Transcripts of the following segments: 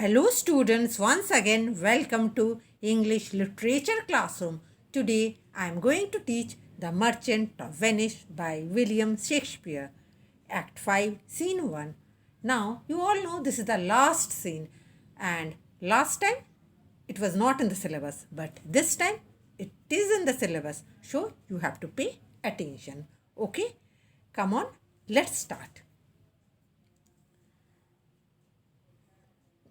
Hello students, once again welcome to English Literature Classroom. Today I am going to teach The Merchant of Venice by William Shakespeare. Act 5, Scene 1. Now you all know this is the last scene, and last time it was not in the syllabus, but this time it is in the syllabus, so you have to pay attention. Okay, come on, let's start.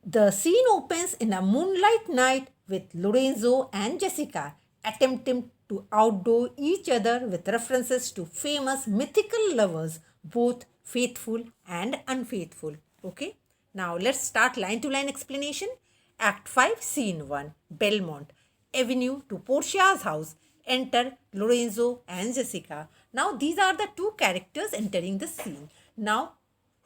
The scene opens in a moonlight night with Lorenzo and Jessica attempting to outdo each other with references to famous mythical lovers, both faithful and unfaithful. Okay, now let's start line to line explanation. Act 5, Scene 1, Belmont Avenue to Portia's house. Enter Lorenzo and Jessica. Now, these are the two characters entering the scene. Now,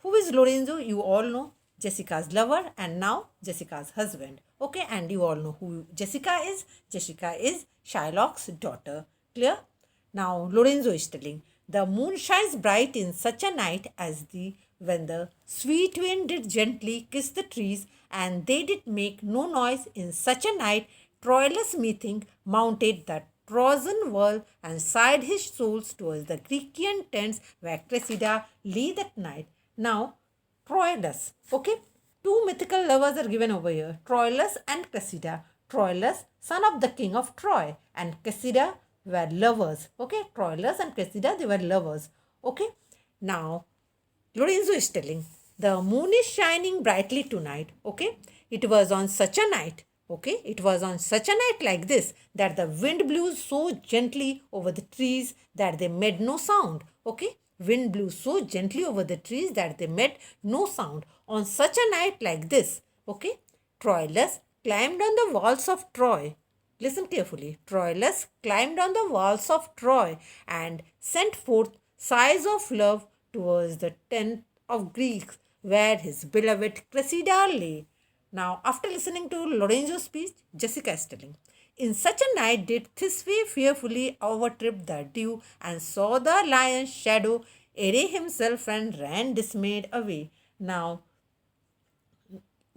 who is Lorenzo? You all know. Jessica's lover and now Jessica's husband. Okay, and you all know who Jessica is. Jessica is Shylock's daughter. Clear? Now Lorenzo is telling, the moon shines bright in such a night as the when the sweet wind did gently kiss the trees, and they did make no noise in such a night. Troilus meeting mounted the Trojan wall and sighed his souls towards the Grecian tents where Cressida lay that night. Now Troilus. Okay, two mythical lovers are given over here, Troilus and Cressida. Troilus, son of the king of Troy, and Cressida were lovers. Okay, Troilus and Cressida, they were lovers. Okay, now Lorenzo is telling, the moon is shining brightly tonight. Okay, it was on such a night. Okay, it was on such a night like this that the wind blew so gently over the trees that they made no sound. Okay, wind blew so gently over the trees that they made no sound. On such a night like this, okay, Troilus climbed on the walls of Troy. Listen carefully. Troilus climbed on the walls of Troy and sent forth sighs of love towards the tent of Greeks where his beloved Cressida lay. Now, after listening to Lorenzo's speech, Jessica is telling, in such a night did Thisbe fearfully overtrip the dew and saw the lion's shadow array himself and ran dismayed away. Now,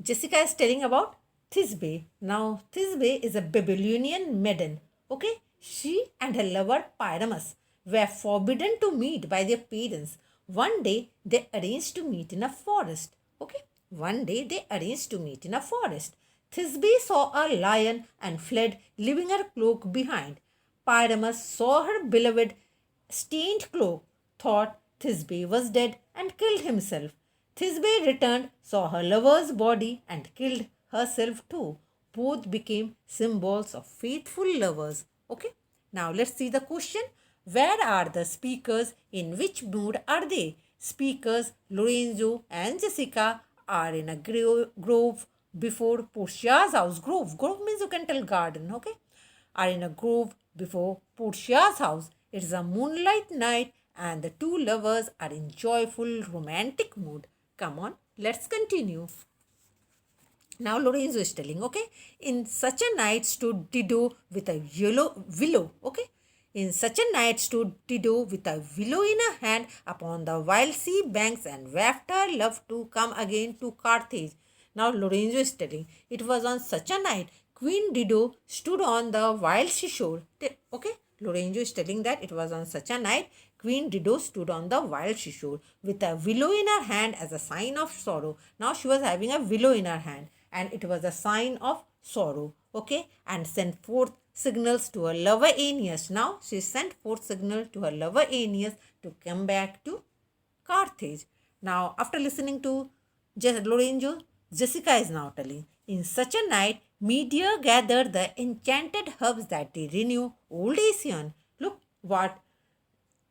Jessica is telling about Thisbe. Now, Thisbe is a Babylonian maiden. Okay, she and her lover Pyramus were forbidden to meet by their parents. One day, they arranged to meet in a forest. Okay, one day they arranged to meet in a forest. Thisbe saw a lion and fled, leaving her cloak behind. Pyramus saw her beloved stained cloak, thought Thisbe was dead, and killed himself. Thisbe returned, saw her lover's body, and killed herself too. Both became symbols of faithful lovers. Okay, now let's see the question. Where are the speakers? In which mood are they? Speakers Lorenzo and Jessica are in a grove before Portia's house. Grove means you can tell garden, okay? Are in a grove before Portia's house. It is a moonlight night and the two lovers are in joyful romantic mood. Come on, let's continue. Now Lorenzo is telling, okay? In such a night stood Dido with a yellow willow, okay? In such a night stood Dido with a willow in her hand upon the wild sea banks and wafted her love to come again to Carthage. Now Lorenzo is telling, it was on such a night Queen Dido stood on the wild seashore. Okay, Lorenzo is telling that it was on such a night Queen Dido stood on the wild seashore with a willow in her hand as a sign of sorrow. Now she was having a willow in her hand and it was a sign of sorrow. Okay, and sent forth signals to her lover Aeneas. Now she sent forth signal to her lover Aeneas to come back to Carthage. Now after listening to Lorenzo, Jessica is now telling, in such a night Medea gathered the enchanted herbs that they renew old Aeson. Look what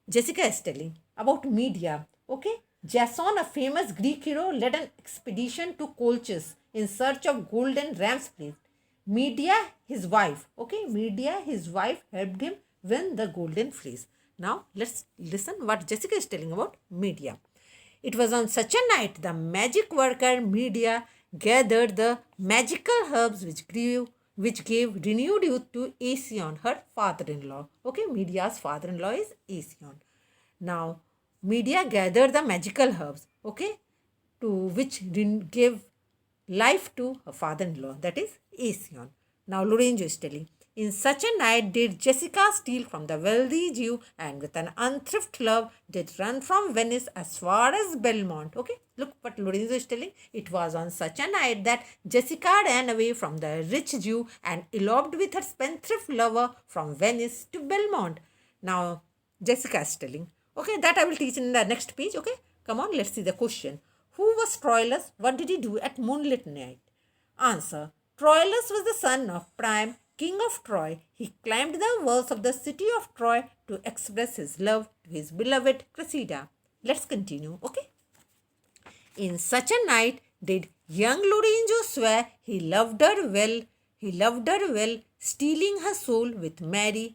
Jessica is telling about Medea. Okay, Jason, a famous Greek hero, led an expedition to Colchis in search of golden ram's fleece. Medea, his wife, okay, Medea, his wife helped him win the golden fleece. Now, let's listen what Jessica is telling about Medea. It was on such a night the magic worker Medea gathered the magical herbs which gave renewed youth to Aeson, her father-in-law. Okay, Medea's father-in-law is Aeson. Now, Medea gathered the magical herbs, okay, to which gave life to her father-in-law, that is Aeson. Now Lorenzo is telling, in such a night did Jessica steal from the wealthy Jew, and with an unthrift love did run from Venice as far as Belmont. Okay, look what Lorenzo is telling. It was on such a night that Jessica ran away from the rich Jew and eloped with her spendthrift lover from Venice to Belmont. Now Jessica is telling. Okay, that I will teach in the next page. Okay, come on, let's see the question. Who was Troilus? What did he do at moonlit night? Answer. Troilus was the son of Priam, king of Troy. He climbed the walls of the city of Troy to express his love to his beloved Cressida. Let's continue, okay? In such a night did young Lorenzo swear he loved her well, stealing her soul with many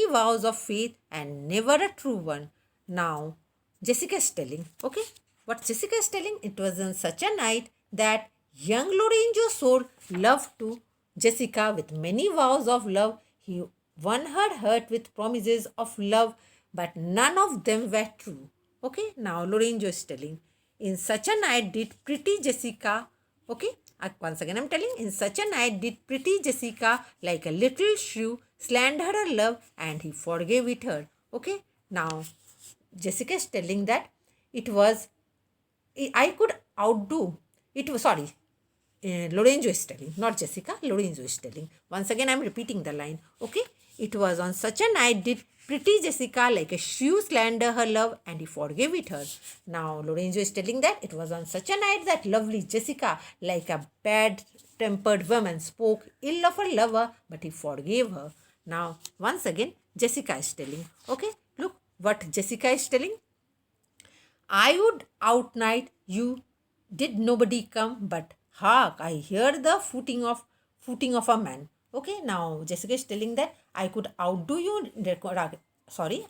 vows of faith and never a true one. Now, Jessica is telling, okay? What Jessica is telling, it was on such a night that young Lorenzo swore love to Jessica with many vows of love. He won her heart with promises of love, but none of them were true. Okay, now Lorenzo is telling, in such a night did pretty Jessica, okay, once again I'm telling, in such a night did pretty Jessica like a little shrew slander her love, and he forgave it her. Okay, now Jessica is telling that it was, I could outdo, it was, sorry, Lorenzo is telling, not Jessica, Lorenzo is telling. Once again, I'm repeating the line. Okay, it was on such a night did pretty Jessica like a shrew slander her love, and he forgave it her. Now, Lorenzo is telling that it was on such a night that lovely Jessica, like a bad-tempered woman, spoke ill of her lover, but he forgave her. Now, once again, Jessica is telling. Okay, look what Jessica is telling. I would outnight you, did nobody come, but hark, I hear the footing of a man. Okay, now Jessica is telling that I could outdo you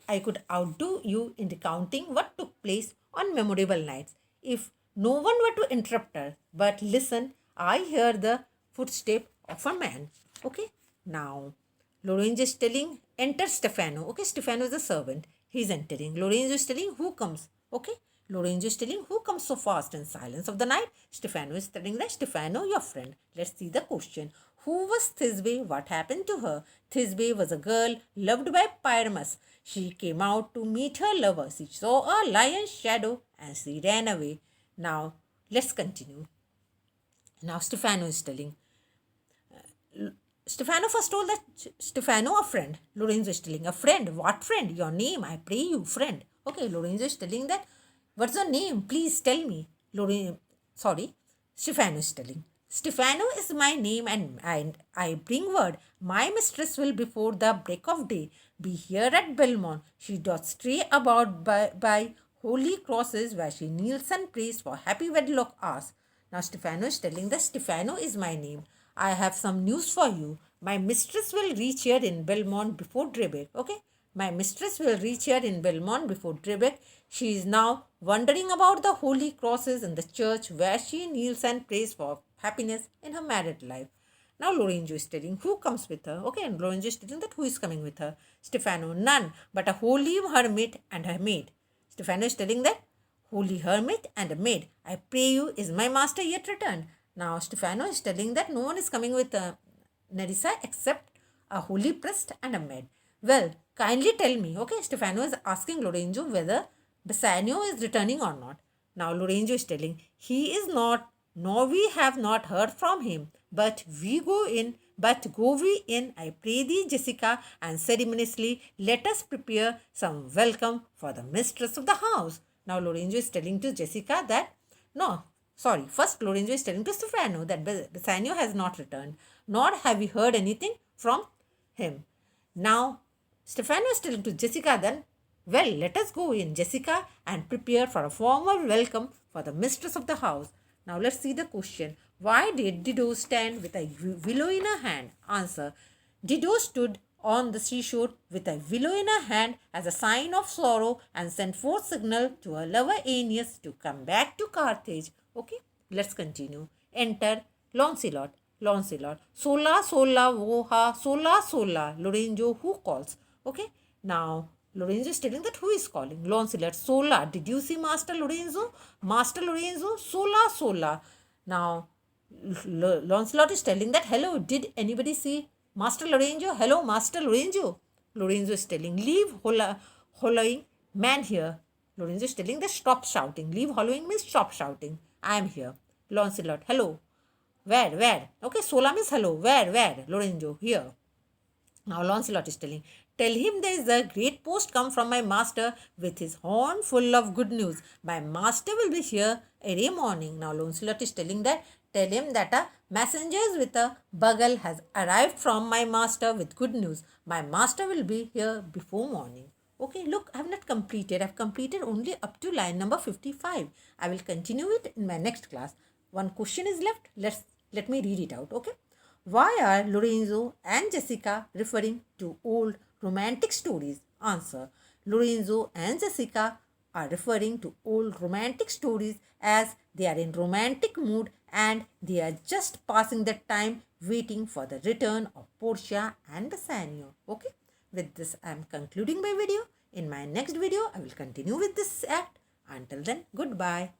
I could outdo you in recounting what took place on memorable nights. If no one were to interrupt her, but listen, I hear the footstep of a man. Okay, now Lorenzo is telling, enter Stefano. Okay, Stefano is the servant. He's entering. Lorenzo is telling, who comes? Okay, Lorenzo is telling, who comes so fast in silence of the night? Stefano is telling that, Stefano, your friend. Let's see the question. Who was Thisbe? What happened to her? Thisbe was a girl loved by Pyramus. She came out to meet her lover. She saw a lion's shadow and she ran away. Now, let's continue. Now, Stefano is telling, Stefano first told that Stefano, a friend. Lorenzo is telling, a friend. What friend? Your name, I pray you, friend. Okay, Lorenzo is telling that, what's your name? Please tell me. Stefano is telling. Stefano is my name, and I bring word. My mistress will before the break of day be here at Belmont. She doth stray about by holy crosses where she kneels and prays for happy wedlock hours. Now Stefano is telling that Stefano is my name. I have some news for you. My mistress will reach here in Belmont before daybreak. Okay? My mistress will reach here in Belmont before daybreak. She is now wandering about the holy crosses in the church where she kneels and prays for happiness in her married life. Now Lorenzo is telling who comes with her. Okay, and Lorenzo is telling that who is coming with her. Stefano, none but a holy hermit and her maid. Stefano is telling that holy hermit and a maid. I pray you, is my master yet returned? Now Stefano is telling that no one is coming with Nerissa except a holy priest and a maid. Well, kindly tell me. Okay, Stefano is asking Lorenzo whether Bassanio is returning or not. Now Lorenzo is telling, he is not, nor we have not heard from him. But go we in, I pray thee, Jessica, and ceremoniously let us prepare some welcome for the mistress of the house. Now Lorenzo is telling to Jessica that, first Lorenzo is telling to Stefano that Bassanio has not returned, nor have we heard anything from him. Now Stefano is telling to Jessica then, well, let us go in, Jessica, and prepare for a formal welcome for the mistress of the house. Now let's see the question. Why did Dido stand with a willow in her hand? Answer. Dido stood on the seashore with a willow in her hand as a sign of sorrow and sent forth signal to her lover Aeneas to come back to Carthage. Okay, let's continue. Enter Launcelot. Sola, voha, sola. Lorenzo, who calls? Okay, now Lorenzo is telling that who is calling? Launcelot, sola. Did you see Master Lorenzo? Sola. Now, Lancelot is telling that, hello, did anybody see Master Lorenzo? Hello, Master Lorenzo. Lorenzo is telling, leave hollowing man here. Lorenzo is telling that stop shouting. Leave hollowing means stop shouting. I am here. Lancelot, hello. Where? Okay, Sola means hello. Where? Lorenzo, here. Now Lancelot is telling, tell him there is a great post come from my master with his horn full of good news. My master will be here every morning. Now Lancelot is telling that, tell him that a messenger with a bugle has arrived from my master with good news. My master will be here before morning. Okay, look, I have not completed. I have completed only up to line number 55. I will continue it in my next class. One question is left. Let me read it out. Okay. Why are Lorenzo and Jessica referring to old romantic stories? Answer. Lorenzo and Jessica are referring to old romantic stories as they are in romantic mood and they are just passing the time waiting for the return of Portia and Bassanio. Okay. With this, I am concluding my video. In my next video, I will continue with this act. Until then, goodbye.